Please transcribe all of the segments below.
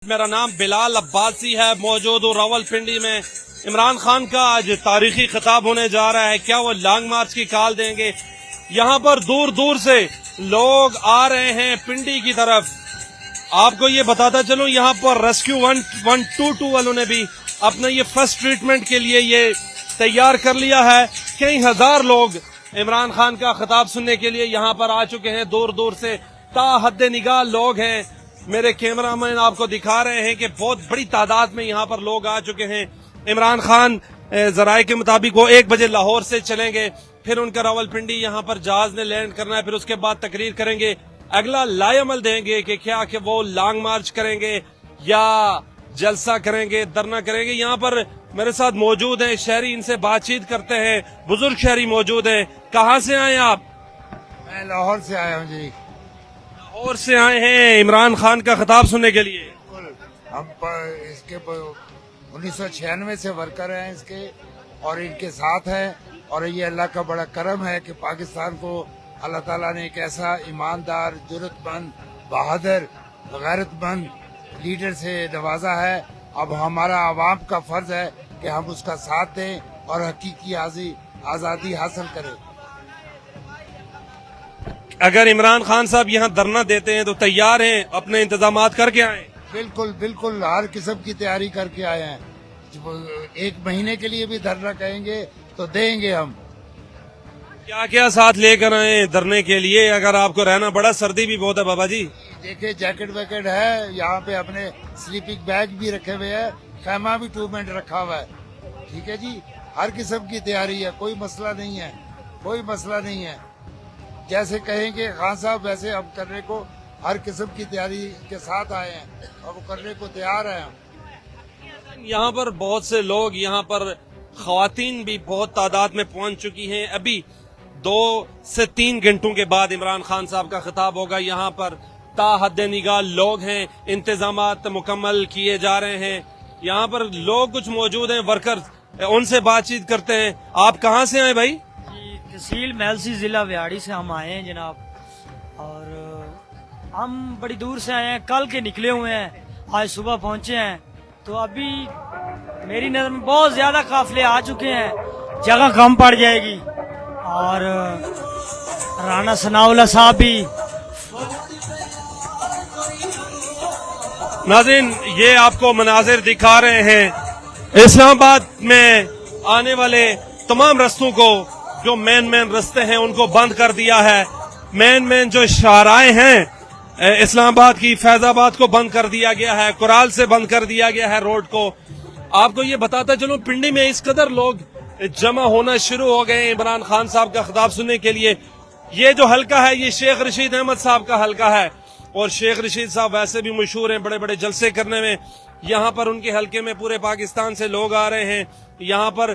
मेरा नाम बिलाल अब्बासी है। मौजूद हूँ रावलपिंडी में। इमरान खान का आज तारीखी खिताब होने जा रहा है। क्या वो लॉन्ग मार्च की कॉल देंगे? यहाँ पर दूर दूर से लोग आ रहे हैं पिंडी की तरफ। आपको ये बताता चलूं, यहाँ पर रेस्क्यू 122 वालों ने भी अपना ये फर्स्ट ट्रीटमेंट के लिए ये तैयार कर लिया है। कई हजार लोग इमरान खान का खिताब सुनने के लिए यहाँ पर आ चुके हैं। दूर दूर से ताहद निगाह लोग हैं। मेरे कैमरामैन आपको दिखा रहे हैं कि बहुत बड़ी तादाद में यहाँ पर लोग आ चुके हैं। इमरान खान जराये के मुताबिक वो 1 बजे लाहौर से चलेंगे, फिर उनका रावलपिंडी यहाँ पर जहाज ने लैंड करना है, फिर उसके बाद तकरीर करेंगे। अगला लाएमल देंगे कि क्या कि वो लॉन्ग मार्च करेंगे या जलसा करेंगे, धरना करेंगे। यहाँ पर मेरे साथ मौजूद हैं शहरी, इनसे बातचीत करते हैं। बुजुर्ग शहरी मौजूद हैं। कहाँ से आए आप? मैं लाहौर से आया हूँ जी। लाहौर से आए हैं इमरान खान का खिताब सुनने के लिए। हम इसके 1996 से वर्कर हैं इसके, और इनके साथ हैं। और ये अल्लाह का बड़ा करम है कि पाकिस्तान को अल्लाह ताला ने एक ऐसा ईमानदार, जुर्रतमंद, बहादुर, गैरतमंद लीडर से नवाजा है। अब हमारा आवाम का फर्ज है कि हम उसका साथ दें और हकीकी आज़ादी हासिल करें। अगर इमरान खान साहब यहाँ धरना देते हैं तो तैयार हैं अपने इंतजामात करके आए? बिल्कुल बिल्कुल, हर किस्म की तैयारी करके आए हैं। 1 महीने के लिए भी धरना कहेंगे तो देंगे हम। क्या क्या साथ लेकर आए धरने के लिए? अगर आपको रहना पड़ा, सर्दी भी बहुत है बाबा जी। देखिए जैकेट वैकेट है, यहाँ पे अपने स्लीपिंग बैग भी रखे हुए हैं, खैमा भी 2 मिनट रखा हुआ है। ठीक है जी, हर किस्म की तैयारी है, कोई मसला नहीं है, कोई मसला नहीं है। जैसे कहेंगे खान साहब वैसे हम करने को हर किस्म की तैयारी के साथ आए हैं और वो करने को तैयार हैं हम। यहाँ पर बहुत से लोग, यहाँ पर खवातीन भी बहुत तादाद में पहुंच चुकी हैं। अभी 2 से 3 घंटों के बाद इमरान खान साहब का खिताब होगा। यहाँ पर ताहद निगाह लोग हैं, इंतजामात मुकम्मल किए जा रहे हैं। यहाँ पर लोग कुछ मौजूद हैं, वर्कर्स, उनसे बातचीत करते हैं। आप कहाँ से आए भाई? तहसील महलसी जिला व्याड़ी से हम आए हैं जनाब, और हम बड़ी दूर से आए हैं, कल के निकले हुए हैं, आज सुबह पहुंचे हैं। तो अभी मेरी नजर में बहुत ज्यादा काफिले आ चुके हैं, जगह कम पड़ जाएगी। और राणा सनाउल्लाह साहब भी। नाज़रीन, ये आपको मनाजिर दिखा रहे हैं इस्लामाबाद में आने वाले तमाम रस्तों को, जो मेन रास्ते हैं उनको बंद कर दिया है। मेन जो शाहराएं हैं इस्लामाबाद की, फैजाबाद को बंद कर दिया गया है, कुराल से बंद कर दिया गया है रोड को। आपको ये बताता चलूं, पिंडी में इस कदर लोग जमा होना शुरू हो गए इमरान खान साहब का खिताब सुनने के लिए। ये जो हल्का है, ये शेख रशीद अहमद साहब का हल्का है, और शेख रशीद साहब वैसे भी मशहूर हैं बड़े बड़े जलसे करने में। यहाँ पर उनके हल्के में पूरे पाकिस्तान से लोग आ रहे हैं। यहाँ पर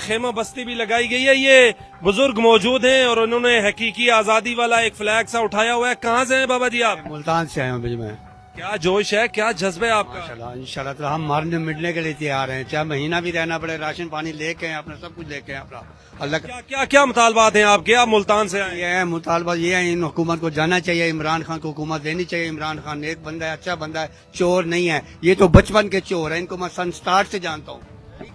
खेमा बस्ती भी लगाई गई है। ये बुजुर्ग मौजूद हैं और उन्होंने हकीकी आजादी वाला एक फ्लैग सा उठाया हुआ है। कहाँ से हैं बाबा जी आप? मुल्तान से आए हूँ भाई मैं। क्या जोश है, क्या जज्बे आपका? इंशाल्लाह तो हम मारने मिलने के लिए तैयार हैं, चाहे महीना भी रहना पड़े। राशन पानी लेके हैं, अपना सब कुछ लेके हैं अपना। अल्लाह का क्या क्या मुतालबात हैं आपके? आप मुल्तान से आए? ये है मुतालबा, ये है इन हुकूमत को जाना चाहिए, इमरान खान को हुकूमत देनी चाहिए। इमरान खान नेक बंदा है, अच्छा बंदा है, चोर नहीं है। ये तो बचपन के चोर है, इनको मैं सन स्टार्ट से जानता हूँ।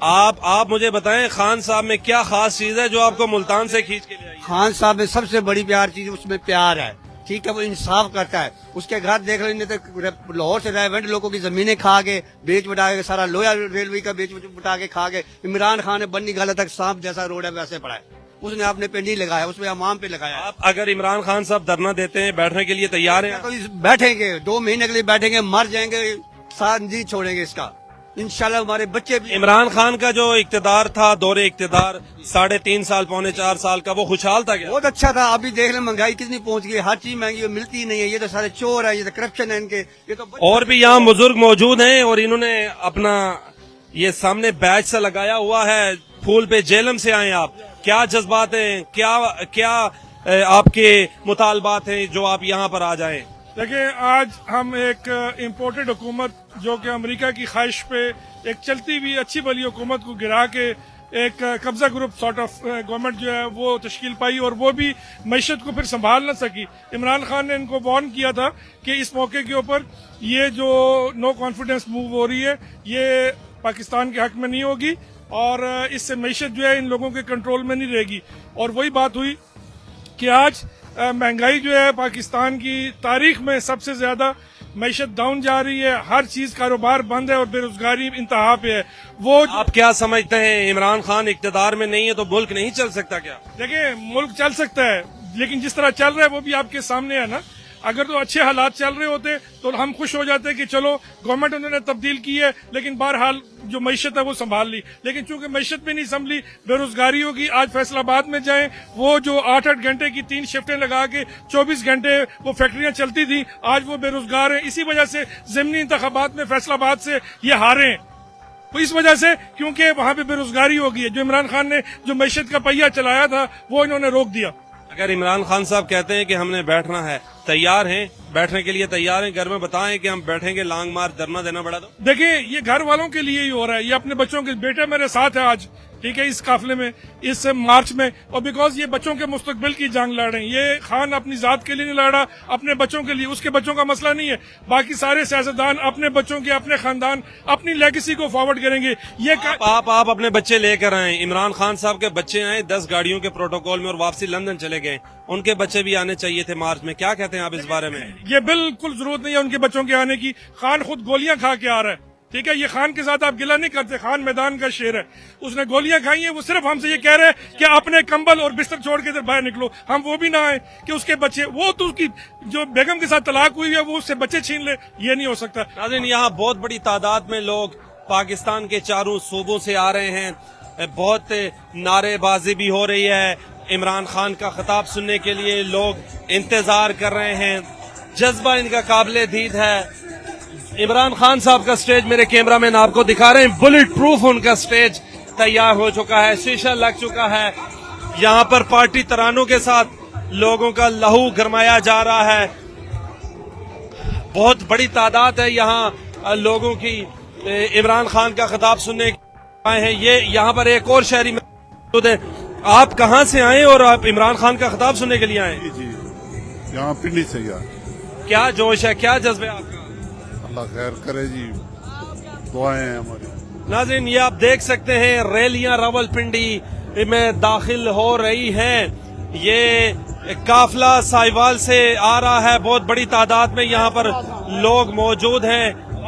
आप मुझे बताएं, खान साहब में क्या खास चीज है जो आपको मुल्तान से खींच के ले आई? खान साहब में सबसे बड़ी प्यार चीज उसमें प्यार है। ठीक है, वो इंसाफ करता है। उसके घर देख लेने तो लाहौर से रेवेंट लोगों की जमीनें खा के, बेच बटा के, सारा लोया रेलवे का बेच बटा के खा के। इमरान खान ने बन्नी गाला तक सांप जैसा रोड है वैसे पड़ा है, उसने अपने पे नहीं लगाया, उसमें अमाम पे लगाया। आप अगर इमरान खान साहब धरना देते हैं, बैठने के लिए तैयार हैं? तो बैठेंगे, 2 महीने के लिए बैठेंगे, मर जाएंगे, साथ नहीं छोड़ेंगे इसका। इंशाल्लाह हमारे बच्चे भी। इमरान खान का जो इक्तदार था, दौरे इक्तदार 3.5 साल, 3.25 साल का, वो खुशहाल था क्या? बहुत अच्छा था। अभी देख ले महंगाई कितनी पहुंच गई, हर चीज महंगी मिलती ही नहीं है। ये तो सारे चोर है, ये तो करप्शन है इनके। ये तो और भी यहाँ बुजुर्ग मौजूद हैं और इन्होंने अपना ये सामने बैच सा लगाया हुआ है। फूल पे जेलम से आए आप, क्या जज्बात हैं, क्या आपके मुतालबात हैं जो आप यहाँ पर आ जाएं? देखिए, आज हम एक इम्पोर्टेड हुकूमत, जो कि अमेरिका की ख्वाहिश पे एक चलती हुई अच्छी भली हुकूमत को गिरा के एक कब्जा ग्रुप सॉर्ट ऑफ गवर्नमेंट जो है वो तश्कील पाई और वो भी मईशत को फिर संभाल न सकी। इमरान खान ने इनको वार्न किया था कि इस मौके के ऊपर ये जो नो कॉन्फिडेंस मूव हो रही है ये पाकिस्तान के हक में नहीं होगी और इससे मईशत जो है इन लोगों के कंट्रोल में नहीं रहेगी। और वही बात हुई कि आज महंगाई जो है पाकिस्तान की तारीख में सबसे ज्यादा, मईशत डाउन जा रही है, हर चीज कारोबार बंद है और बेरोजगारी इंतहा पे है। वो आप क्या समझते हैं, इमरान खान इक्तदार में नहीं है तो मुल्क नहीं चल सकता क्या? देखिए मुल्क चल सकता है लेकिन जिस तरह चल रहा है वो भी आपके सामने है ना। अगर तो अच्छे हालात चल रहे होते तो हम खुश हो जाते कि चलो गवर्नमेंट उन्होंने तब्दील की है लेकिन बहरहाल जो मईशत है वो संभाल ली। लेकिन चूंकि मईशत भी नहीं संभली, बेरोजगारी होगी। आज फैसलाबाद में जाएं, वो जो 8-8 घंटे की 3 शिफ्टें लगा के 24 घंटे वो फैक्ट्रियां चलती थी, आज वो बेरोजगार हैं। इसी वजह से ज़मीनी इंतखाबात में फैसलाबाद से ये हारे हैं, तो इस वजह से क्योंकि वहां पे बेरोजगारी हो गई है। जो इमरान खान ने जो मईशत का पहिया चलाया था वो इन्होंने रोक दिया। अगर इमरान खान साहब कहते हैं कि हमने बैठना है, तैयार हैं, बैठने के लिए तैयार हैं, घर में बताएं कि हम बैठेंगे, लॉन्ग मार्च धरना देना पड़ा तो? देखिए ये घर वालों के लिए ही हो रहा है, ये अपने बच्चों के, बेटे मेरे साथ है आज, ठीक है, इस काफिले में, इस मार्च में, और बिकॉज ये बच्चों के मुस्तकबिल की जंग लड़ रहे हैं। ये खान अपनी जात के लिए नहीं लड़ रहा, अपने बच्चों के लिए। उसके बच्चों का मसला नहीं है, बाकी सारे सियासतदान अपने बच्चों के, अपने खानदान, अपनी लेगेसी को फॉरवर्ड करेंगे। ये आप अपने बच्चे लेकर आए। इमरान खान साहब के बच्चे आए 10 गाड़ियों के प्रोटोकॉल में और वापसी लंदन चले गए, उनके बच्चे भी आने चाहिए थे मार्च में। क्या कहते हैं आप इस बारे में? ये बिल्कुल जरूरत नहीं है उनके बच्चों के आने की। खान खुद गोलियां खा के आ रहा है, ठीक है। ये खान के साथ आप गिला नहीं करते, खान मैदान का शेर है, उसने गोलियां खाई हैं। वो सिर्फ हमसे ये कह रहे हैं कि अपने कंबल और बिस्तर छोड़ के इधर बाहर निकलो। हम वो भी ना आए कि उसके बच्चे, वो तो उसकी जो बेगम के साथ तलाक हुई है वो उससे बच्चे छीन ले, ये नहीं हो सकता। नाज़रीन, यहाँ बहुत बड़ी तादाद में लोग पाकिस्तान के चारों सूबों से आ रहे हैं, बहुत नारेबाजी भी हो रही है। इमरान खान का खिताब सुनने के लिए लोग इंतजार कर रहे हैं, जज्बा इनका काबिले दीद है। इमरान खान साहब का स्टेज मेरे कैमरामैन आपको दिखा रहे हैं, बुलेट प्रूफ उनका स्टेज तैयार हो चुका है, शीशा लग चुका है। यहाँ पर पार्टी तरानों के साथ लोगों का लहू गरमाया जा रहा है। बहुत बड़ी तादाद है यहाँ लोगों की इमरान खान का खिताब सुनने आए हैं। ये यहाँ पर एक और शहरी मौजूद है। आप कहाँ से आए और आप इमरान खान का खिताब सुनने के लिए आए? जी, यहाँ पिंडी से यार। क्या जोश है, क्या जज्बे आपका? अल्लाह खैर करे जी, दुआएं हैं हमारी। नाज़रीन, ये आप देख सकते हैं रैलियां रावलपिंडी में दाखिल हो रही हैं। ये काफिला साहिवाल से आ रहा है, बहुत बड़ी तादाद में यहाँ पर लोग मौजूद हैं